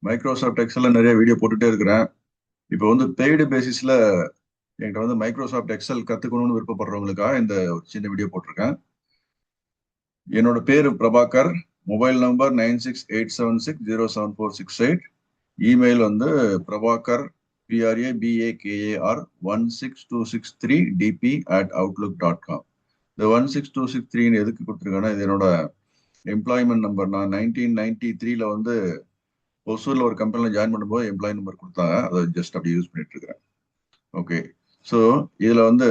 Microsoft எக்ஸல்ல நிறைய video போட்டுட்டே இருக்கிறேன். இப்போ வந்து பெய்டு பேசிஸ்ல என்கிட்ட வந்து மைக்ரோசாஃப்ட் எக்ஸல் கத்துக்கணும்னு விருப்பப்படுறவங்களுக்காக இந்த ஒரு சின்ன வீடியோ போட்டிருக்கேன். என்னோட பேரு பிரபாகர். Mobile number 9687607468. இமெயில் வந்து பிரபாகர் PRABAKAR16263DP@outlook.com. இந்த 16263 எதுக்கு கொடுத்துருக்கேன்னா, இது என்னோட எம்ப்ளாய்மெண்ட் நம்பர். நான் 1993ல வந்து ஒசூர்ல ஒரு கம்பெனில ஜாயின் பண்ணும்போது எம்ப்ளாயி நம்பர் கொடுத்தாங்க. அதை ஜஸ்ட் அப்படி யூஸ் பண்ணிட்டு இருக்கிறேன். ஓகே, ஸோ இதுல வந்து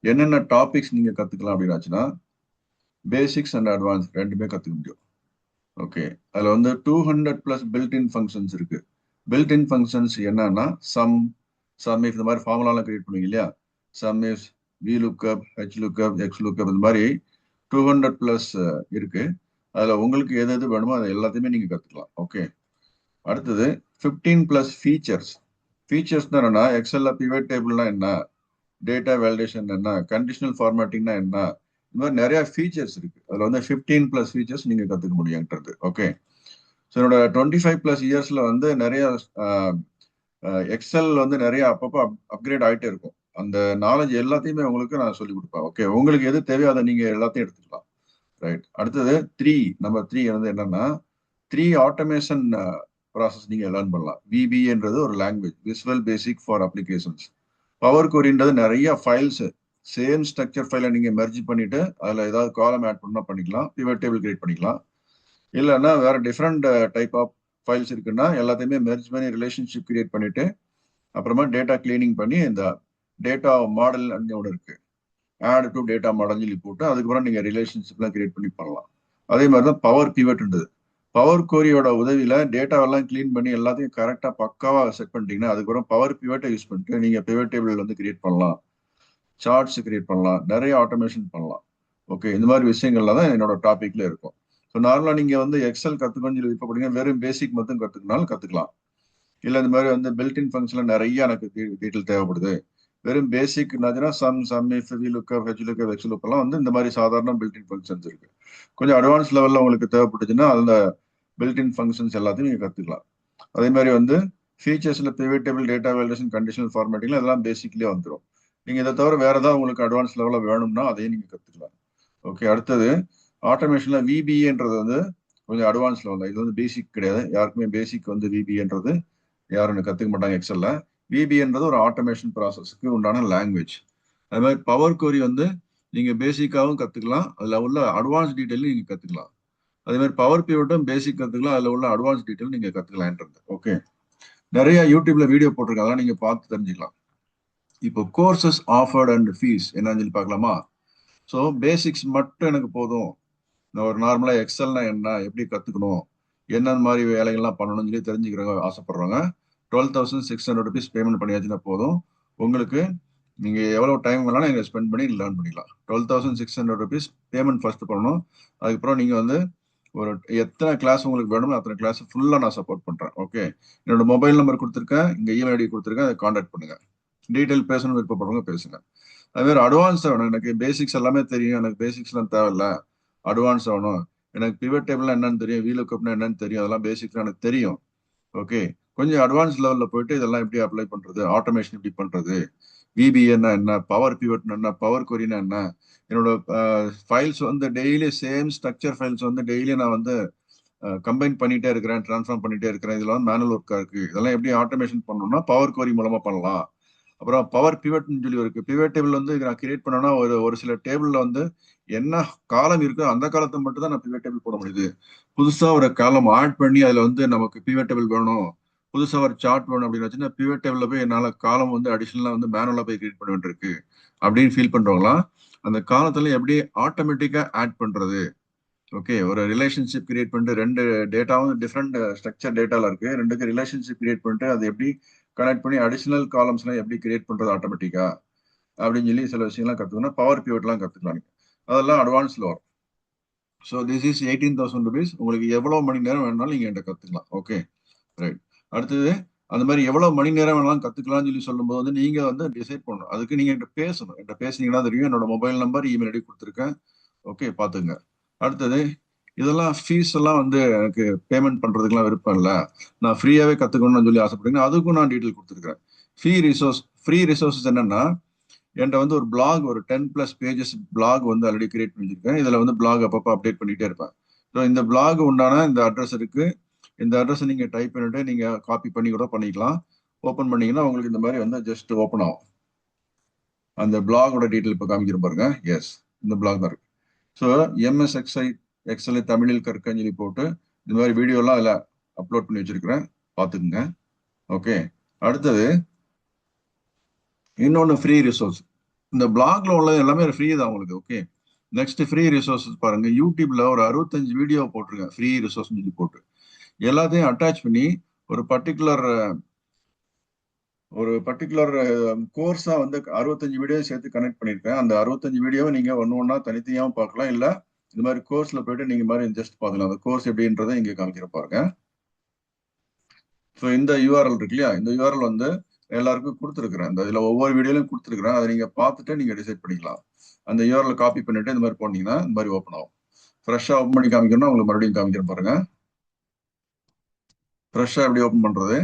என்னென்ன டாபிக்ஸ் நீங்க கத்துக்கலாம் அப்படின்னாச்சுன்னா, பேசிக்ஸ் அண்ட் அட்வான்ஸ் ரெண்டுமே கத்துக்க முடியும். ஓகே, அதுல வந்து 200+ பில்ட்-இன் ஃபங்க்ஷன்ஸ் இருக்கு. பில்ட்-இன் ஃபங்க்ஷன்ஸ் என்னன்னா, சம் இஃப் இந்த மாதிரி ஃபார்முலாலாம் கிரியேட் பண்ணுவீங்க இல்லையா, some is VLOOKUP, HLOOKUP, XLOOKUP இந்த மாதிரி 200+ இருக்கு. அதுல உங்களுக்கு எது எது வேணுமோ அதை எல்லாத்தையுமே நீங்க கத்துக்கலாம். ஓகே, அடுத்தது 15+ ஃபீச்சர்ஸ். ஃபீச்சர்ஸ் என்னன்னா, எக்ஸல்ல பிவட் டேபிள்னா என்ன, டேட்டா வேலிடேஷன் என்ன, கண்டிஷனல் ஃபார்மேட்டிங்னா என்ன, இந்த மாதிரி நிறைய ஃபீச்சர்ஸ் இருக்கு. அதுல வந்து 15+ ஃபீச்சர்ஸ் நீங்க கத்துக்க முடியும்ன்றது. ஓகே, ஸோ என்னோட 25+ இயர்ஸ்ல வந்து நிறைய எக்ஸல் வந்து நிறைய அப்பப்போ அப்கிரேட் ஆகிட்டே இருக்கும். அந்த நாலேஜ் எல்லாத்தையுமே உங்களுக்கு நான் சொல்லி கொடுப்பேன். ஓகே, உங்களுக்கு எது தேவையோ அதை நீங்க எல்லாத்தையும் எடுத்துக்கலாம். ரைட், அடுத்தது நம்பர் 3 வந்து என்னன்னா, 3 ஆட்டோமேஷன் ப்ராசஸ் நீங்க லேர்ன் பண்ணலாம். VBAன்றது ஒரு language, visual basic for applications. Power கொரின்றது நிறைய ஃபைல்ஸ் சேம் ஸ்ட்ரக்சர் ஃபைலை நீங்க மெர்ஜ் பண்ணிட்டு அதுல ஏதாவது காலம் ஆட் பண்ணா பண்ணிக்கலாம், பிவட் டேபிள் கிரியேட் பண்ணிக்கலாம். இல்லைன்னா வேற டிஃப்ரெண்ட் டைப் ஆஃப் ஃபைல்ஸ் இருக்குன்னா எல்லாத்தையுமே மெர்ஜ் பண்ணி ரிலேஷன்ஷிப் கிரியேட் பண்ணிட்டு அப்புறமா டேட்டா கிளீனிங் பண்ணி இந்த டேட்டா மாடல் ஒன்று இருக்கு, ஆட் டு டேட்டா மாடல் சொல்லி போட்டு அதுக்கப்புறம் நீங்க ரிலேஷன்ஷிப்லாம் கிரியேட் பண்ணி பண்ணலாம். அதே மாதிரி தான் பவர் பிவட்ன்றது. பவர் கோரியோட உதவியில டேட்டாவெல்லாம் கிளீன் பண்ணி எல்லாத்தையும் கரெக்டா பக்காவா செட் பண்ணிட்டீங்கன்னா அதுக்கப்புறம் பவர் பிவட்டை யூஸ் பண்ணிட்டு நீங்க பிவட் டேபிள் வந்து கிரியேட் பண்ணலாம், சார்ட்ஸ் கிரியேட் பண்ணலாம், நிறைய ஆட்டோமேஷன் பண்ணலாம். ஓகே, இந்த மாதிரி விஷயங்கள்ல தான் என்னோட டாபிக்ல இருக்கும். ஸோ நார்மலா நீங்க வந்து எக்ஸல் கத்துக்கணும்னு சொல்லி விருப்பப்படுங்க, வெறும் பேசிக் மட்டும் கத்துக்கினாலும் கத்துக்கலாம். இல்ல இந்த மாதிரி வந்து பில்ட்-இன் ஃபங்க்ஷன்ல நிறைய எனக்கு டீட்டெயில் தேவைப்படுது, வெறும் பேசிக் some if VLOOKUP, HLOOKUP, XLOOKUP எல்லாம் வந்து இந்த மாதிரி சாதாரண பில்ட்-இன் ஃபங்க்ஷன்ஸ் இருக்கு. கொஞ்சம் அட்வான்ஸ் லெவல்ல உங்களுக்கு தேவைப்பட்டுச்சுன்னா அந்த பில்ட்-இன் ஃபங்க்ஷன்ஸ் எல்லாத்தையும் நீங்க கத்துக்கலாம். அதே மாதிரி வந்து ஃபீச்சர்ஸ்ல pivot table, data validation, conditional ஃபார்மேட்டிங்ல இதெல்லாம் பேசிக்லயே வந்துடும். நீங்க இதை தவிர வேற ஏதாவது உங்களுக்கு அட்வான்ஸ் லெவல்ல வேணும்னா அதையும் நீங்க கத்துக்கலாம். ஓகே, அடுத்தது ஆட்டோமேஷன்ல VBAன்றது வந்து கொஞ்சம் அட்வான்ஸ் லெவல். இது வந்து பேசிக் கிடையாது, யாருக்குமே பேசிக் வந்து VBAன்றது யாரும் கத்துக்க மாட்டாங்க எக்ஸல்ல. VBAன்றது ஒரு ஆட்டோமேஷன் ப்ராசஸ்க்கு உண்டான லாங்குவேஜ். அது மாதிரி பவர் கோரி வந்து நீங்க பேசிக்காவும் கத்துக்கலாம், அதுல உள்ள அட்வான்ஸ் டீட்டெயிலும் நீங்க கத்துக்கலாம். அதே மாதிரி பவர் பிவட்டும் பேசிக் கத்துக்கலாம், அதுல உள்ள அட்வான்ஸ் டீட்டெயில் நீங்க கத்துக்கலாம்ன்றது. ஓகே, நிறைய யூடியூப்ல வீடியோ போட்டிருக்காங்க, நீங்க பார்த்து தெரிஞ்சுக்கலாம். இப்போ கோர்சஸ் ஆஃபர்ட் அண்ட் ஃபீஸ் என்னன்னு சொல்லி பார்க்கலாமா? ஸோ பேசிக்ஸ் மட்டும் எனக்கு போதும், நான் ஒரு நார்மலா எக்ஸல்னா என்ன, எப்படி கத்துக்கணும், என்ன மாதிரி வேலைகள்லாம் பண்ணணும்னு சொல்லி தெரிஞ்சுக்கிறவங்க ஆசைப்படுறாங்க, 12,600 rupees பேமெண்ட் பண்ணியாச்சுன்னா போதும். உங்களுக்கு நீங்க எவ்வளவு டைம் வேணாலும் நீங்க ஸ்பெண்ட் பண்ணி லேர்ன் பண்ணிக்கலாம். 12,600 rupees பேமெண்ட் ஃபர்ஸ்ட் பண்ணணும். அதுக்கப்புறம் நீங்க வந்து ஒரு எத்தனை கிளாஸ் உங்களுக்கு வேணுமோ அத்தனை கிளாஸ் ஃபுல்லா நான் சப்போர்ட் பண்றேன். ஓகே, என்னோட மொபைல் நம்பர் கொடுத்துருக்கேன், இங்க இமெயில் ஐடி கொடுத்துருக்கேன், அதை கான்டாக்ட் பண்ணுங்க. டீட்டெயில் பேசணும் விருப்பப்படுறவங்க பேசுங்க. அது மாதிரி அட்வான்ஸ் வேணும், எனக்கு பேசிக்ஸ் எல்லாமே தெரியும், எனக்கு பேசிக்ஸ்லாம் தேவையில்ல, அட்வான்ஸ் ஆகணும், எனக்கு பிவட் டேபிள்னா என்னன்னு தெரியும், VLOOKUPனா என்னன்னு தெரியும், அதெல்லாம் பேசிக்ஸ்லாம் எனக்கு தெரியும். ஓகே, கொஞ்சம் அட்வான்ஸ் லெவல்ல போயிட்டு இதெல்லாம் எப்படி அப்ளை பண்றது, ஆட்டோமேஷன் எப்படி பண்றது, VBAன்னா என்ன, பவர் பிவட்னா என்ன, பவர் கொரினா என்ன, என்னோட ஃபைல்ஸ் வந்து டெய்லி சேம் ஸ்ட்ரக்சர் ஃபைல்ஸ் வந்து டெய்லி நான் வந்து கம்பைன் பண்ணிட்டே இருக்கிறேன், டிரான்ஸ்ஃபார்ம் பண்ணிட்டே இருக்கிறேன், இதெல்லாம் மேனுவல் ஒர்க்கா இருக்கு, இதெல்லாம் எப்படி ஆட்டோமேஷன் பண்ணணும்னா பவர் கொரி மூலமா பண்ணலாம். அப்புறம் பவர் பிவட்னு சொல்லி இருக்கு. பிவட் டேபிள் வந்து நான் கிரியேட் பண்ணேன்னா ஒரு சில டேபிள்ல வந்து என்ன காலம் இருக்கோ அந்த காலத்தை மட்டும் தான் நான் பிவட் டேபிள் போட முடியுது. புதுசா ஒரு காலம் ஆட் பண்ணி அதுல வந்து நமக்கு பிவட் டேபிள் வேணும், புதுசா ஒரு சார்ட் வேணும் அப்படின்னு வச்சுன்னா பிவட் டேபிள்ல போய் என்னால காலம் வந்து அடிஷனலா வந்து மேனுவலா போய் கிரியேட் பண்ண வேண்டியிருக்கு அப்படின்னு ஃபீல் பண்றவங்களாம் அந்த காலத்துல எப்படி ஆட்டோமேட்டிக்கா ஆட் பண்றது. ஓகே, ஒரு ரிலேஷன்ஷிப் கிரியேட் பண்ணிட்டு ரெண்டு டேட்டாவும் டிஃப்ரெண்ட் ஸ்ட்ரக்சர் டேட்டால இருக்கு, ரெண்டுக்கு ரிலேஷன்ஷிப் கிரியேட் பண்ணிட்டு அது எப்படி கனெக்ட் பண்ணி அடிஷனல் காலம்ஸ்லாம் எப்படி கிரியேட் பண்றது ஆட்டோமேட்டிக்கா அப்படின்னு சொல்லி சில விஷயங்கள்லாம் கத்துக்கணும். பவர் பிவட்லாம் கத்துக்கலாம், அதெல்லாம் அட்வான்ஸ்ல வரும். So this is 18,000 rupees. உங்களுக்கு எவ்வளவு மணி நேரம் வேணாலும் நீங்க என்கிட்ட கத்துக்கலாம். Okay, right. அடுத்தது அந்த மாதிரி எவ்வளவு மணி நேரம் வேணாலும் கத்துக்கலாம்னு சொல்லி சொல்லும்போது வந்து நீங்க வந்து டிசைட் பண்ணணும், அதுக்கு நீங்க என்கிட்ட பேசணும். என்கிட்ட பேசுனீங்கன்னா தெரியும், என்னோட மொபைல் நம்பர், இமெயில் ஐடி கொடுத்துருக்கேன். ஓகே, பாத்துங்க. அடுத்தது இதெல்லாம் ஃபீஸ் எல்லாம் வந்து எனக்கு பேமெண்ட் பண்றதுக்குலாம் விருப்பம் இல்லை, நான் ஃப்ரீயாவே கத்துக்கணும்னு சொல்லி ஆசைப்படுறீங்கன்னா அதுக்கும் நான் டீட்டெயில் கொடுத்துருக்கேன். ஃப்ரீ ரிசோர்ஸஸ் என்னன்னா, என்கிட்ட வந்து ஒரு பிளாக், ஒரு 10+ பேஜஸ் பிளாக் வந்து ஆல்ரெடி கிரியேட் பண்ணியிருக்கேன். இதுல வந்து பிளாக் அப்பப்போ அப்டேட் பண்ணிட்டே இருப்பேன். ஸோ இந்த பிளாக் உண்டான இந்த அட்ரஸ் இருக்கு. இந்த அட்ரஸ் நீங்க டைப் பண்ணிட்டு நீங்க காப்பி பண்ணி கூட பண்ணிக்கலாம். ஓப்பன் பண்ணீங்கன்னா உங்களுக்கு இந்த மாதிரி வந்து ஜஸ்ட் ஓப்பன் ஆகும். அந்த பிளாகோட டீட்டெயில் இப்போ காமிக்கிற பாருங்க. எஸ், இந்த பிளாக் தான் இருக்கு. ஸோ எக்ஸ்எல்ஐ தமிழில் கற்கன்னு சொல்லி போட்டு இந்த மாதிரி வீடியோலாம் அதில் அப்லோட் பண்ணி வச்சிருக்கிறேன், பார்த்துக்குங்க. ஓகே, அடுத்தது இன்னொன்று ஃப்ரீ ரிசோர்ஸ். இந்த பிளாக்ல உள்ள எல்லாமே ஃப்ரீ தான் உங்களுக்கு. ஓகே, நெக்ஸ்ட் ஃப்ரீ ரிசோர்ஸஸ் பாருங்க. யூடியூப்ல ஒரு 65 வீடியோ போட்டிருக்கேன் ஃப்ரீ ரிசோர்ஸ் சொல்லி போட்டு. எல்லாத்தையும் அட்டாச் பண்ணி ஒரு பர்டிகுலர் கோர்ஸா வந்து 65 வீடியோ சேர்த்து கனெக்ட் பண்ணிருக்கேன். அந்த 65 வீடியோவை நீங்க ஒன்னா தனித்தனியாவும் பார்க்கலாம், இல்ல இந்த மாதிரி கோர்ஸ்ல போயிட்டு நீங்க மாதிரி ஜஸ்ட் பார்க்கலாம். அந்த கோர்ஸ் எப்படின்றத இங்க காமிக்கிற பாருங்க. ஸோ இந்த யூஆர்எல் இருக்கு இல்லையா, இந்த யூஆர்எல் வந்து எல்லாருக்கும் கொடுத்துருக்குறேன். இந்த இதுல ஒவ்வொரு வீடியோலையும் கொடுத்துருக்குறேன். அதை நீங்க பார்த்துட்டு நீங்க டிசைட் பண்ணிக்கலாம். அந்த யூஆர்எல் காப்பி பண்ணிட்டு இந்த மாதிரி போனீங்கன்னா இந்த மாதிரி ஓப்பன் ஆகும். ஃப்ரெஷ்ஷா ஓப்பன் பண்ணி காமிக்கணும்னா உங்களுக்கு மறுபடியும் காமிக்கிறேன் பாருங்க. ஃப்ரெஷ்ஷா எப்படி ஓப்பன் பண்றது?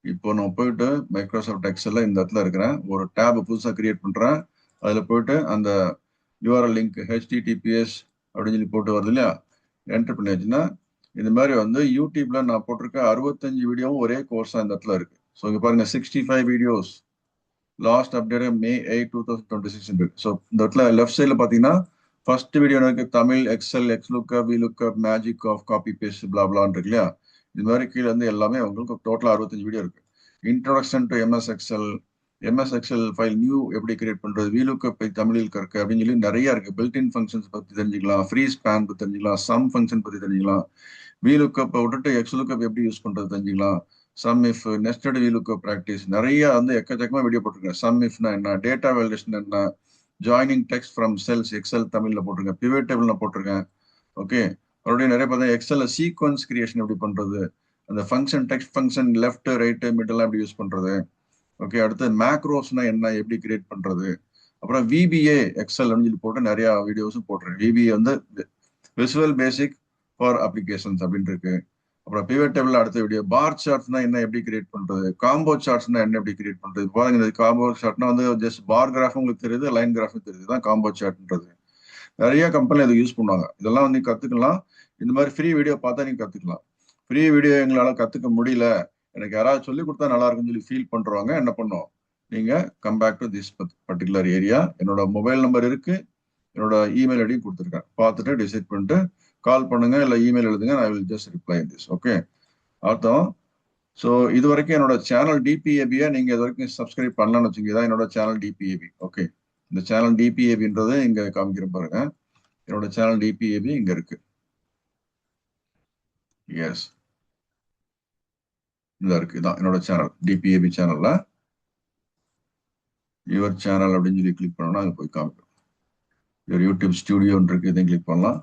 இப்போ நான் போயிட்டு மைக்ரோசாஃப்ட் எக்ஸல்ல இந்த இடத்துல இருக்கிறேன். ஒரு டேப் புதுசாக கிரியேட் பண்றேன். அதுல போயிட்டு அந்த யூஆர்எல் லிங்க் HTTPS அப்படின்னு சொல்லி போட்டு வருது இல்லையா, என்டர் பண்ணியாச்சுன்னா இந்த மாதிரி வந்து யூடியூப்ல நான் போட்டிருக்க 65 வீடியோவும் ஒரே கோர்ஸா இந்த இடத்துல இருக்கு. ஸோ இங்க பாருங்க 65 வீடியோஸ், லாஸ்ட் அப்டேட் May 8, 2026 இருக்கு. ஸோ இந்த இடத்துல லெஃப்ட் சைட்ல பாத்தீங்கன்னா ஃபர்ஸ்ட் வீடியோ இருக்கு, Tamil, Excel, xlookup, vlookup, magic of copy paste பிளாப்லான் இருக்கு இல்லையா. இது மாதிரி கீழே வந்து எல்லாமே உங்களுக்கு டோட்டலா 65 வீடியோ இருக்கு. Introduction to MS XL file new எப்படி கிரியேட் பண்றது, விலுக்கப் தமிழில் கற்க அப்படின்னு சொல்லி நிறைய இருக்கு. பில்டின் ஃபங்க்ஷன்ஸ் பத்தி தெரிஞ்சுக்கலாம், ஃப்ரீ ஸ்பேன் பத்தி தெரிஞ்சுக்கலாம், சம் ஃபங்க்ஷன் பத்தி தெரிஞ்சுக்கலாம், விலுக்கப் விட்டுட்டு எக்ஸ்லுக்கப் எப்படி யூஸ் பண்றது தெரிஞ்சுக்கலாம், sum if, nested VLOOKUP practice, நிறைய வந்து எக்கச்சக்கமா வீடியோ போட்டிருக்கேன். சம் இஃப்னா என்ன, டேட்டா வேலிடேஷன் என்ன, joining text from cells Excel தமிழ்ல போட்டிருக்கேன், பிவட் டேபிள்ல போட்டிருக்கேன். ஓகே, மறுபடியும் நிறைய பார்த்தா எக்ஸல்ல சீக்வன்ஸ் கிரியேஷன் எப்படி பண்றது, அந்த function text function left right middle எப்படி யூஸ் பண்றது. ஓகே, அடுத்து மேக்ரோஸ்னா என்ன, எப்படி கிரியேட் பண்றது. அப்புறம் VBA எக்ஸல் சொல்லி போட்டு நிறைய வீடியோஸும் போட்டிருக்கேன். VBA வந்து விசுவல் பேசிக் ஃபார் அப்ளிகேஷன்ஸ் அப்படின்னு இருக்கு. அப்புறம் பிவட் டேபிள் அடுத்த வீடியோ. பார் சார்ட்ஸ்னா என்ன, எப்படி கிரியேட் பண்றது, காம்போ சார்ட்ஸ்னா என்ன, எப்படி கிரியேட் பண்றது. பாருங்க, இந்த காம்போ சார்ட்னா வந்து ஜஸ்ட் பார் கிராஃப் உங்களுக்கு தெரியுது, லைன் கிராஃபும் தெரியுது, தான் காம்போ சார்ட்ன்றது. நிறைய கம்பெனி அதை யூஸ் பண்ணுவாங்க. இதெல்லாம் வந்து கத்துக்கலாம். இந்த மாதிரி ஃப்ரீ வீடியோ பார்த்தா நீங்க கத்துக்கலாம். ஃப்ரீ வீடியோ எங்களால கத்துக்க முடியல, எனக்கு யாராவது சொல்லி கொடுத்தா நல்லா இருக்குன்னு சொல்லி ஃபீல் பண்றவங்க என்ன பண்ணும், நீங்க come back to this particular area. என்னோட மொபைல் நம்பர் இருக்கு, என்னோட இமெயில் ஐடியும் கொடுத்துருக்கேன். பார்த்துட்டு டிசைட் பண்ணிட்டு கால் பண்ணுங்க, இல்லை இமெயில் எழுதுங்க, I will just reply this. Okay, அர்த்தம். ஸோ இது வரைக்கும் என்னோட சேனல் DPABயை நீங்க இது வரைக்கும் சப்ஸ்கிரைப் பண்ணலாம்னு வச்சுங்க. இதான் என்னோட சேனல் DPAB. ஓகே, இந்த சேனல் DPABன்றது இங்க காமிக்கிற பாருங்க. என்னோட சேனல் DPAB இங்க இருக்கு. எஸ், இந்த இருக்கு, இதான் என்னோட சேனல் DPAB சேனல்ல. யுவர் சேனல் அப்படின்னு சொல்லி கிளிக் பண்ணோம்னா அங்க போய் காமிக்கும். யுவர் யூடியூப் ஸ்டுடியோன்னு இருக்கு, இதையும் கிளிக் பண்ணலாம்.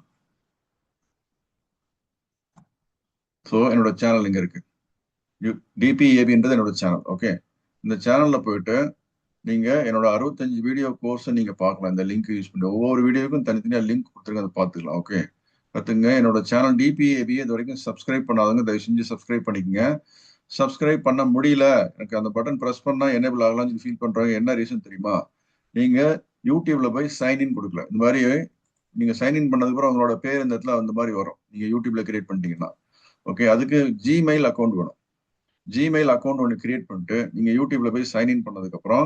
ஸோ என்னோட சேனல் இங்க இருக்கு, DPABன்றது என்னோட சேனல். ஓகே, இந்த சேனல்ல போயிட்டு நீங்க என்னோட 65 வீடியோ கோர்ஸ் நீங்க பார்க்கலாம். இந்த லிங்க் யூஸ் பண்ணி ஒவ்வொரு வீடியோக்கும் தனித்தனியா லிங்க் கொடுத்துருங்க, அதை பார்த்துக்கலாம். ஓகே, கத்துங்க. என்னோட சேனல் DPAB இது வரைக்கும் சப்ஸ்கிரைப் பண்ணாதவங்க தயவு செஞ்சு சப்ஸ்கிரைப் பண்ணிக்கங்க. சப்ஸ்கிரைப் பண்ண முடியல, எனக்கு அந்த பட்டன் பிரஸ் பண்ணா எனேபிள் ஆகலாம்னு ஃபீல் பண்றாங்க, என்ன ரீசன் தெரியுமா? நீங்க யூடியூப்ல போய் சைன்இன் கொடுக்கல. இந்த மாதிரி நீங்க சைன்இன் பண்ணதுக்கு அப்புறம் உங்களோட பேர் இந்த இடத்துல அந்த மாதிரி வரும், நீங்க யூடியூப்ல கிரியேட் பண்ணிட்டீங்கன்னா. ஓகே, அதுக்கு ஜிமெயில் அக்கௌண்ட் வேணும். ஜிமெயில் அக்கௌண்ட் ஒன்று கிரியேட் பண்ணிட்டு நீங்க யூடியூப்ல போய் சைன்இன் பண்ணதுக்கு அப்புறம்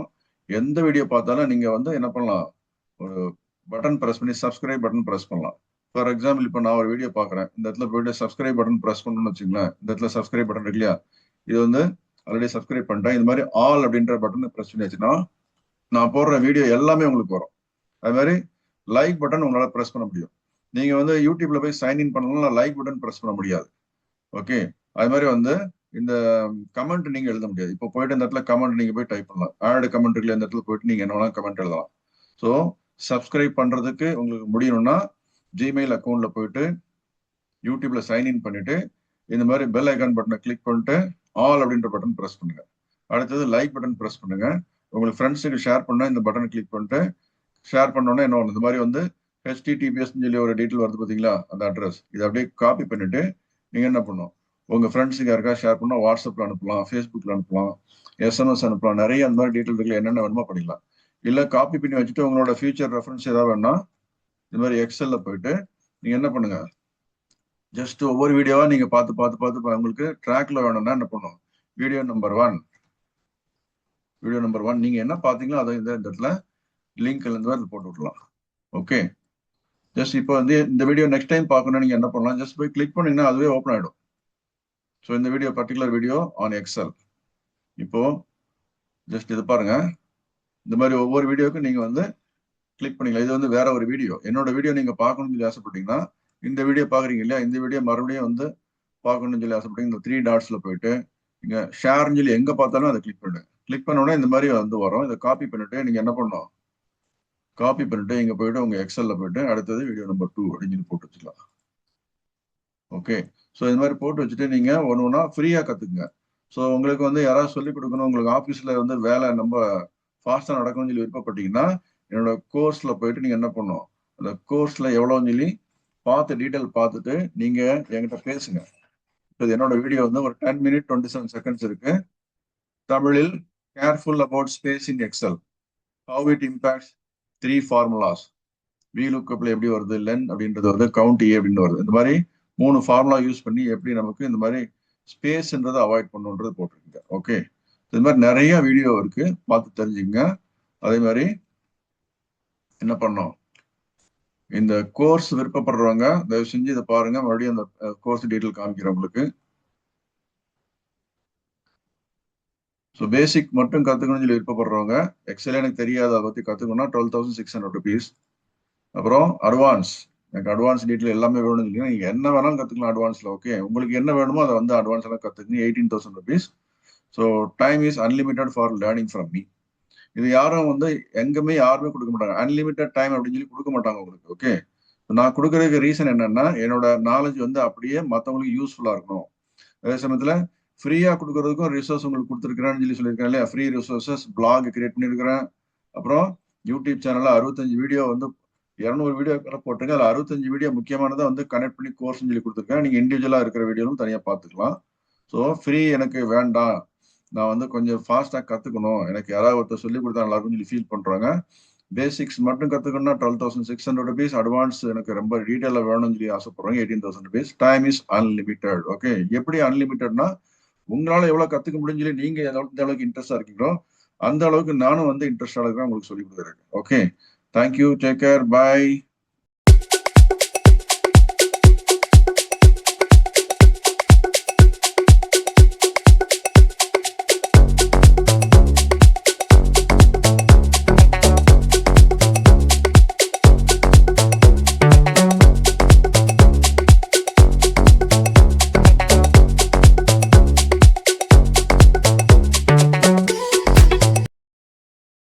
எந்த வீடியோ பார்த்தாலும் நீங்க வந்து என்ன பண்ணலாம், ஒரு பட்டன் பிரஸ் பண்ணி சப்ஸ்கிரைப் பட்டன் பிரஸ் பண்ணலாம். ஃபார் எக்ஸாம்பிள், இப்போ நான் ஒரு வீடியோ பார்க்குறேன், இந்த இடத்துல போயிட்டு சப்ஸ்கிரைப் பட்டன் பிரஸ் பண்ணணும்னு வச்சுங்களேன். இந்த இடத்துல சப்ஸ்கிரைப் பட்டன் இருக்கு இல்லையா, இது வந்து ஆல்ரெடி சப்ஸ்கிரைப் பண்ணிட்டேன். இது மாதிரி ஆல் அப்படின்ற பட்டன் பிரஸ் பண்ணியாச்சுன்னா நான் போடுற வீடியோ எல்லாமே உங்களுக்கு வரும். அது மாதிரி லைக் பட்டன் உங்களால பிரஸ் பண்ண முடியும். நீங்க வந்து யூடியூப்ல போய் சைன்இன் பண்ணலாம், லைக் பட்டன் பிரஸ் பண்ண முடியாது. ஓகே, அது மாதிரி வந்து இந்த கமெண்ட் நீங்க எழுத முடியாது. இப்போ போயிட்டு இந்த இடத்துல கமெண்ட் நீங்க போய் டைப் பண்ணலாம். ஆட் கமெண்ட் இருக்குல்ல, இந்த இடத்துல போயிட்டு நீங்க என்ன வேணா கமெண்ட் எழுதலாம். ஸோ சப்ஸ்கிரைப் பண்றதுக்கு உங்களுக்கு முடியணும்னா ஜிமெயில் அக்கௌண்ட்ல போயிட்டு யூடியூப்ல சைன்இன் பண்ணிட்டு இந்த மாதிரி பெல் ஐக்கான் பட்டனை கிளிக் பண்ணிட்டு ஆல் அப்படின்ற பட்டன் பிரஸ் பண்ணுங்க. அடுத்தது லைக் பட்டன் பிரஸ் பண்ணுங்க. உங்களுக்கு ஃப்ரெண்ட்ஸுக்கு ஷேர் பண்ணா இந்த பட்டனை கிளிக் பண்ணிட்டு ஷேர் பண்ணோன்னா என்ன இந்த மாதிரி வந்து HTTPS சொல்லி ஒரு டீட்டெயில் வருது பார்த்தீங்களா, அந்த அட்ரஸ். இதை அப்படியே காப்பி பண்ணிட்டு நீங்க என்ன பண்ணணும், உங்க ஃப்ரெண்ட்ஸுக்கு யாருக்கா ஷேர் பண்ணா வாட்ஸ்அப்ல அனுப்பலாம், ஃபேஸ்புக்ல அனுப்பலாம், SMS அனுப்பலாம். நிறைய அந்த மாதிரி டீட்டெயில் இருக்குல்ல, என்னென்ன வேணுமோ பண்ணிக்கலாம். இல்ல காப்பி பண்ணி வச்சுட்டு உங்களோட ஃபியூச்சர் ரெஃபரன்ஸ் ஏதாவது வேணும்னா இந்த மாதிரி எக்ஸல்ல போயிட்டு நீங்க என்ன பண்ணுங்க, ஜஸ்ட் ஒவ்வொரு வீடியோவா நீங்க பார்த்து பார்த்து பார்த்து உங்களுக்கு ட்ராக்ல வேணும்னா என்ன பண்ணும், வீடியோ நம்பர் 1 நீங்க என்ன பாத்தீங்களோ அதை இந்த இடத்துல லிங்க் இருந்து போட்டு விடலாம். ஓகே, ஜஸ்ட் இப்போ வந்து இந்த வீடியோ நெக்ஸ்ட் டைம் பார்க்கணும், நீங்க என்ன பண்ணலாம், ஜஸ்ட் போய் கிளிக் பண்ணீங்கன்னா அதுவே ஓப்பன் ஆயிடும். ஸோ இந்த video particular video on Excel. இப்போ ஜஸ்ட் இது பாருங்க, இந்த மாதிரி ஒவ்வொரு வீடியோக்கும் நீங்க வந்து கிளிக் பண்ணிக்கலாம். இது வந்து வேற ஒரு வீடியோ, என்னோட வீடியோ நீங்க பார்க்கணும்னு சொல்லி ஆசைப்பட்டீங்கன்னா இந்த வீடியோ பாக்குறீங்க இல்லையா, இந்த வீடியோ மறுபடியும் வந்து பார்க்கணும்னு சொல்லி ஆசைப்பட்டீங்க, இந்த 3 டாட்ஸ்ல போயிட்டு நீங்க ஷேர்னு சொல்லி எங்க பார்த்தாலும் அதை கிளிக் பண்ணுங்க. கிளிக் பண்ண உடனே இந்த மாதிரி வந்து வரும். இதை காப்பி பண்ணிட்டு நீங்க என்ன பண்ணணும், காப்பி பண்ணிட்டு இங்க போயிட்டு உங்க எக்ஸல்ல போயிட்டு அடுத்தது வீடியோ நம்பர் 2 அப்படின்னு சொல்லி போட்டு வச்சுக்கலாம். ஓகே, ஸோ இந்த மாதிரி போட்டு வச்சுட்டு நீங்க ஒன்னா ஃப்ரீயா கத்துக்குங்க. ஸோ உங்களுக்கு வந்து யாராவது சொல்லிக் கொடுக்கணும், உங்களுக்கு ஆஃபீஸ்ல வந்து வேலை நம்ம ஃபாஸ்டா நடக்கணும்னு சொல்லி விருப்பப்பட்டீங்கன்னா என்னோட கோர்ஸ்ல போயிட்டு நீங்க என்ன பண்ணணும், அந்த கோர்ஸ்ல எவ்வளோன்னு சொல்லி பார்த்து டீட்டெயில் பார்த்துட்டு நீங்க என்கிட்ட பேசுங்க. இப்போ என்னோட வீடியோ வந்து ஒரு 10 minutes 27 seconds இருக்கு. தமிழில் careful about space in Excel, how it impacts 3 formulas, VLOOKUPல எப்படி வருது, லென் அப்படின்றது வருது, கவுண்ட் ஏ அப்படின்னு வருது. இந்த மாதிரி 3 ஃபார்முலா யூஸ் பண்ணி எப்படி நமக்கு இந்த மாதிரி ஸ்பேஸ்ன்றதை அவாய்ட் பண்ணுன்றது போட்டிருக்கீங்க. ஓகே, இது மாதிரி நிறைய வீடியோ இருக்கு, பார்த்து தெரிஞ்சுங்க. அதே மாதிரி என்ன பண்ணோம், இந்த கோர்ஸ் விருப்பப்படுறவங்க தயவு செஞ்சு இதை பாருங்க. மறுபடியும் அந்த கோர்ஸ் டீட்டெயில் காமிக்கிறேன் உங்களுக்கு. ஸோ பேசிக் மட்டும் கற்றுக்கணும்னு சொல்லி விருப்பப்படுறவங்க, எக்ஸல் எனக்கு தெரியாது அதை பற்றி கற்றுக்கணும்னா 12,600 rupees. அப்புறம் அட்வான்ஸ், எனக்கு அட்வான்ஸ் டீட்டெயில் எல்லாமே வேணும்னு சொல்லி நீங்கள் என்ன வேணாலும் கற்றுக்கலாம் அட்வான்ஸில். ஓகே, உங்களுக்கு என்ன வேணுமோ அதை வந்து அட்வான்ஸ் எல்லாம் கற்றுக்குங்க. 18,000 rupees. So time is unlimited for learning from me. இது யாரும் வந்து எங்குமே யாருமே கொடுக்க மாட்டாங்க, அன்லிமிட்டட் டைம் அப்படின்னு சொல்லி கொடுக்க மாட்டாங்க உங்களுக்கு. ஓகே, நான் கொடுக்கறதுக்கு ரீசன் என்னன்னா என்னோட நாலேஜ் வந்து அப்படியே மற்றவங்களுக்கு யூஸ்ஃபுல்லாக இருக்கணும். அதே சமயத்தில் ஃப்ரீயா கொடுக்கறதுக்கும் ரிசோர்ஸ் உங்களுக்கு கொடுத்துருக்கிறேன்னு சொல்லி சொல்லியிருக்கேன் இல்லையா, ஃப்ரீ ரிசோர்ஸஸ் பிளாக் கிரியேட் பண்ணியிருக்கிறேன். அப்புறம் யூடியூப் சேனல்ல 65 வீடியோ வந்து 200 வீடியோ போட்டுருங்க. அதில் 65 வீடியோ முக்கியமானதை வந்து கனெக்ட் பண்ணி கோர்ஸ் சொல்லி கொடுத்துருக்கேன். நீங்க இண்டிவிஜுவலா இருக்கிற வீடியோவும் தனியாக பார்த்துக்கலாம். ஸோ ஃப்ரீ எனக்கு வேண்டாம், நான் வந்து கொஞ்சம் ஃபாஸ்டா கத்துக்கணும், எனக்கு யாராவது ஒருத்தர் சொல்லி கொடுத்தா நல்லா இருக்கும்னு சொல்லி ஃபீல் பண்றாங்க. பேசிக்ஸ் மட்டும் கத்துக்கணும்னா 12,600 rupees. அட்வான்ஸ் எனக்கு ரொம்ப டீட்டெயிலாக வேணும்னு சொல்லி ஆசைப்படுறோங்க 18,000 rupees. Time is unlimited. Okay, எப்படி அன்லிமிட்டட்னா உங்களால எவ்வளவு கத்துக்க முடியும் சொல்லி நீங்க எந்த அளவுக்கு இன்ட்ரெஸ்டா இருக்கீங்களோ அந்த அளவுக்கு நானும் வந்து இன்ட்ரெஸ்டா இருக்கிறேன் உங்களுக்கு சொல்லி கொடுக்குறேன். ஓகே, தேங்க்யூ, டேக் கேர், பாய்.